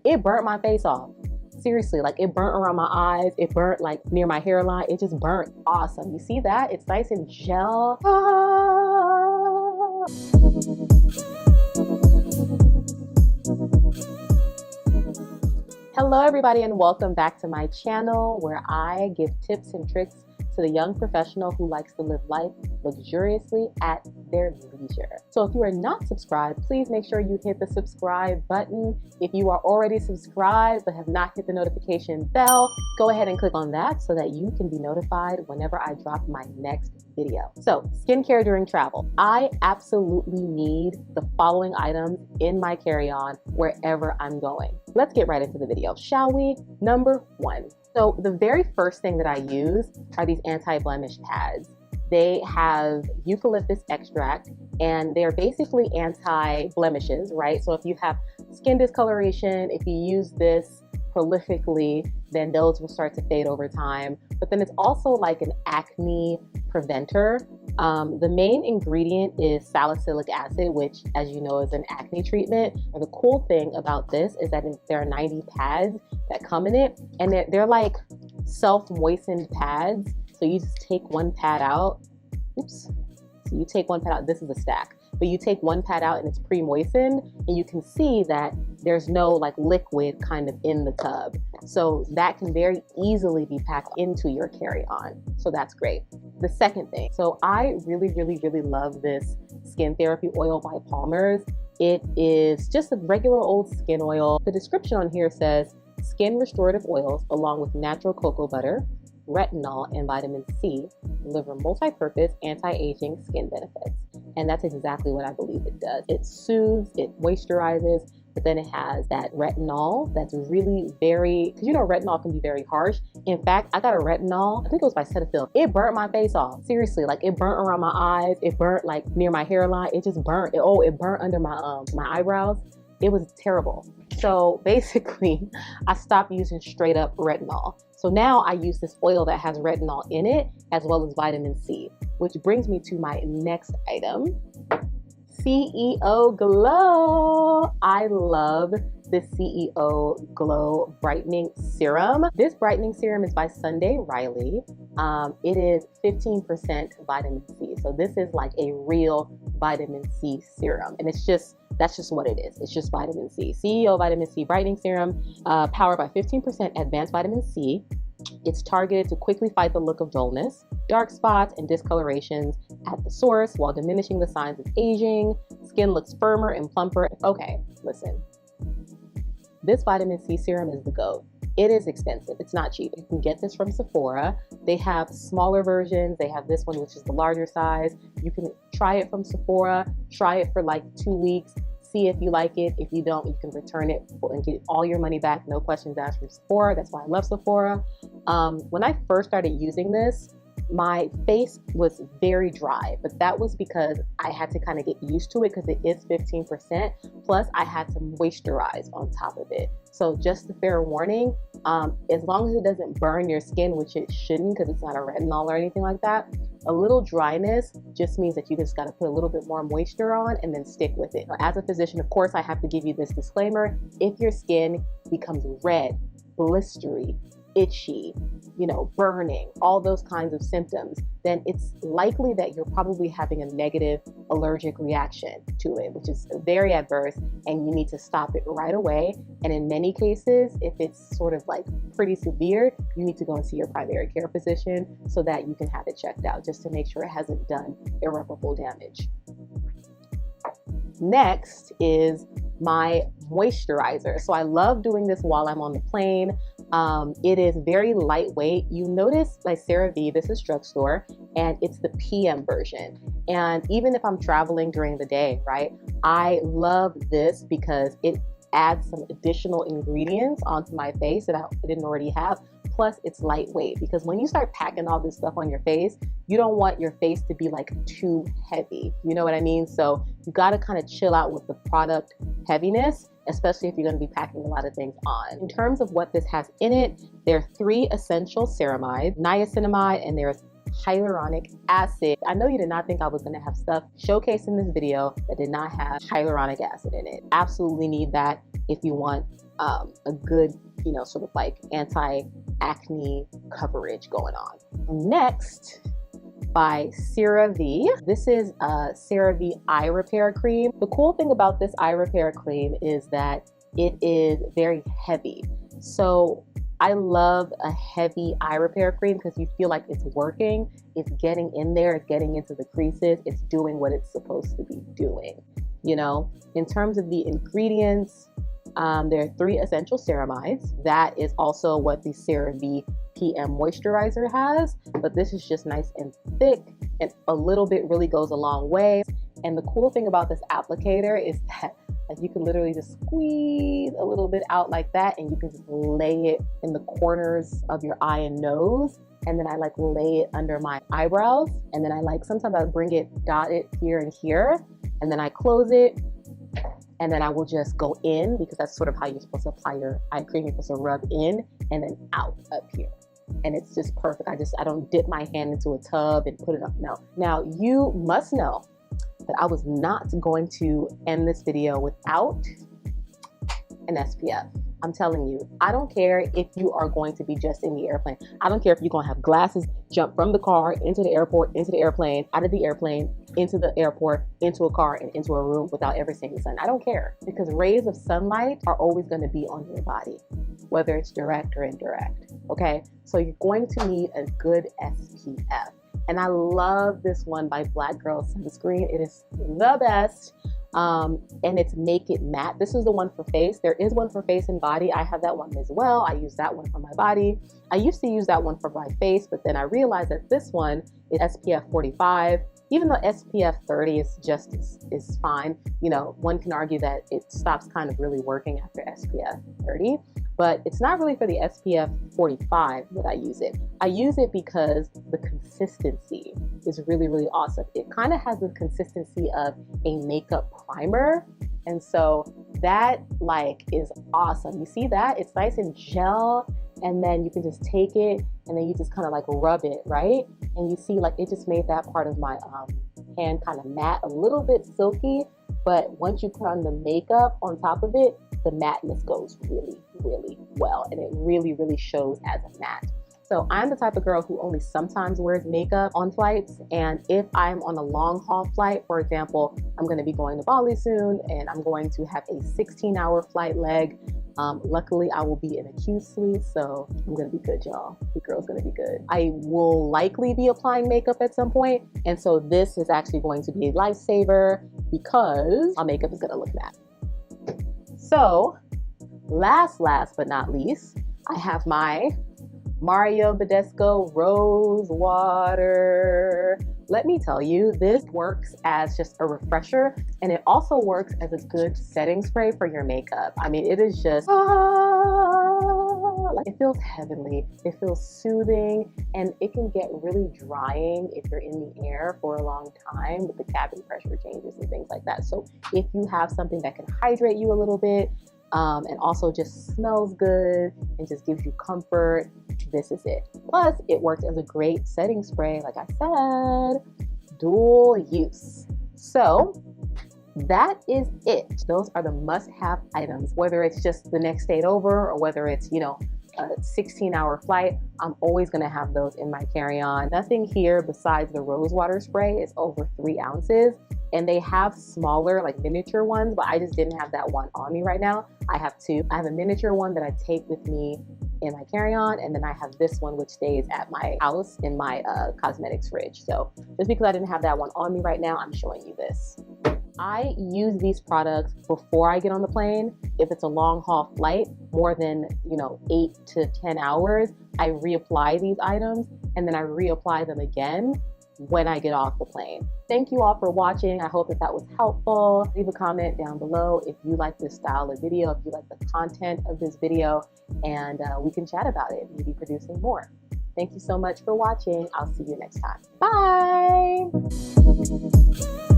it burnt my face off. Seriously, like it burnt around my eyes, it burnt like near my hairline, it just burnt. Awesome. You see that? It's nice and gel. Hello everybody, and welcome back to my channel where I give tips and tricks to the young professional who likes to live life luxuriously at their leisure. So if you are not subscribed, please make sure you hit the subscribe button. If you are already subscribed but have not hit the notification bell, go ahead and click on that so that you can be notified whenever I drop my next video. So skincare during travel. I absolutely need the following items in my carry-on wherever I'm going. Let's get right into the video, shall we? Number one. So the very first thing that I use are these anti-blemish pads. They have eucalyptus extract and they're basically anti-blemishes, right? So if you have skin discoloration, if you use this prolifically, then those will start to fade over time. But then it's also like an acne preventer. The main ingredient is salicylic acid, which, as you know, is an acne treatment. And the cool thing about this is that there are 90 pads that come in it, and they're like self-moistened pads. So you just take one pad out. Oops. So you take one pad out. This is a stack. But you take one pad out and it's pre-moistened, and you can see that there's no like liquid kind of in the tub. So that can very easily be packed into your carry-on. So that's great. The second thing, so I really love this skin therapy oil by Palmer's. It is just a regular old skin oil. The description on here says skin restorative oils along with natural cocoa butter, retinol, and vitamin C deliver multi-purpose anti-aging skin benefits. And that's exactly what I believe it does. It soothes, it moisturizes, but then it has that retinol that's really very, because you know retinol can be very harsh. In fact, I got a retinol, I think it was by Cetaphil. It burnt my face off. Seriously, like it burnt around my eyes, it burnt like near my hairline, it just burnt. It burnt under my eyebrows. It was terrible. So basically, I stopped using straight up retinol. So now I use this oil that has retinol in it, as well as vitamin C, which brings me to my next item, CEO Glow. I love the CEO Glow Brightening Serum. This brightening serum is by Sunday Riley. It is 15% vitamin C. So this is like a real vitamin C serum. And that's just what it is. It's just vitamin C. CEO Vitamin C Brightening Serum, powered by 15% advanced vitamin C. It's targeted to quickly fight the look of dullness, dark spots, and discolorations at the source while diminishing the signs of aging. Skin looks firmer and plumper. Okay, listen. This vitamin C serum is the GOAT. It is expensive. It's not cheap. You can get this from Sephora. They have smaller versions. They have this one, which is the larger size. You can try it from Sephora. Try it for like 2 weeks. See if you like it. If you don't, you can return it and get all your money back. No questions asked from Sephora. That's why I love Sephora. When I first started using this, my face was very dry, but that was because I had to kind of get used to it because it is 15%. Plus, I had to moisturize on top of it. So just a fair warning, as long as it doesn't burn your skin, which it shouldn't because it's not a retinol or anything like that, a little dryness just means that you just got to put a little bit more moisture on and then stick with it. As a physician, of course, I have to give you this disclaimer. If your skin becomes red, blistery, itchy, burning, all those kinds of symptoms, then it's likely that you're probably having a negative allergic reaction to it, which is very adverse, and you need to stop it right away. And in many cases, if it's sort of like pretty severe, you need to go and see your primary care physician so that you can have it checked out just to make sure it hasn't done irreparable damage. Next is my moisturizer. So I love doing this while I'm on the plane. It is very lightweight. You notice like CeraVe, this is drugstore, and it's the PM version. And even if I'm traveling during the day, right, I love this because it adds some additional ingredients onto my face that I didn't already have. Plus, it's lightweight because when you start packing all this stuff on your face, you don't want your face to be like too heavy. You know what I mean? So you got to kind of chill out with the product heaviness, especially if you're going to be packing a lot of things on. In terms of what this has in it, there are 3 essential ceramides, niacinamide, and there's hyaluronic acid. I know you did not think I was going to have stuff showcased in this video that did not have hyaluronic acid in it. Absolutely need that if you want a good, you know, sort of like anti-acne coverage going on. Next, by CeraVe. This is a CeraVe Eye Repair Cream. The cool thing about this eye repair cream is that it is very heavy. So I love a heavy eye repair cream because you feel like it's working, it's getting in there, it's getting into the creases, it's doing what it's supposed to be doing. You know, in terms of the ingredients, there are 3 essential ceramides. That is also what the CeraVe PM moisturizer has, but this is just nice and thick, and a little bit really goes a long way. And the cool thing about this applicator is that you can literally just squeeze a little bit out like that, and you can just lay it in the corners of your eye and nose. And then I like lay it under my eyebrows, and then I like sometimes I bring it, dot it here and here, and then I close it. And then I will just go in, because that's sort of how you're supposed to apply your eye cream. You're supposed to rub in and then out up here. And it's just perfect. I don't dip my hand into a tub and put it up. No. Now you must know that I was not going to end this video without an SPF. I'm telling you, I don't care if you are going to be just in the airplane. I don't care if you're going to have glasses, jump from the car into the airport, into the airplane, out of the airplane, into the airport, into a car, and into a room without ever seeing the sun. I don't care, because rays of sunlight are always going to be on your body, whether it's direct or indirect. Okay, so you're going to need a good SPF. And I love this one by Black Girl Sunscreen. It is the best. And it's Make It Matte. This is the one for face. There is one for face and body. I have that one as well. I use that one for my body. I used to use that one for my face, but then I realized that this one is SPF 45. Even though SPF 30 is fine, you know, one can argue that it stops kind of really working after SPF 30. But it's not really for the SPF 45 that I use it. I use it because the consistency is really, really awesome. It kind of has the consistency of a makeup primer. And so that like is awesome. You see that? It's nice and gel, and then you can just take it and then you just kind of like rub it, right? And you see like it just made that part of my hand kind of matte, a little bit silky. But once you put on the makeup on top of it, the matteness goes really, really well, and it really, really shows as a matte. So I'm the type of girl who only sometimes wears makeup on flights, and if I'm on a long haul flight, for example, I'm going to be going to Bali soon, and I'm going to have a 16-hour flight leg. Luckily, I will be in a Q suite, so I'm going to be good, y'all. The girl's going to be good. I will likely be applying makeup at some point, and so this is actually going to be a lifesaver because my makeup is going to look matte. So, last but not least, I have my Mario Badescu Rose Water. Let me tell you, this works as just a refresher, and it also works as a good setting spray for your makeup. I mean, it is just, like, it feels heavenly, it feels soothing, and it can get really drying if you're in the air for a long time with the cabin pressure changes and things like that. So if you have something that can hydrate you a little bit, and also just smells good and just gives you comfort, this is it. Plus, it works as a great setting spray, like I said, dual use. So that is it. Those are the must-have items, whether it's just the next state over or whether it's, you know, a 16-hour flight. I'm always going to have those in my carry-on. Nothing here besides the rose water spray is over 3 ounces. And they have smaller, like miniature ones, but I just didn't have that one on me right now. I have 2. I have a miniature one that I take with me in my carry-on, and then I have this one which stays at my house in my cosmetics fridge. So just because I didn't have that one on me right now, I'm showing you this. I use these products before I get on the plane. If it's a long haul flight, more than, you know, 8 to 10 hours, I reapply these items, and then I reapply them again when I get off the plane. Thank you all for watching. I hope that was helpful. Leave a comment down below if you like this style of video, if you like the content of this video, and we can chat about it, maybe producing more. Thank you so much for watching. I'll see you next time. Bye.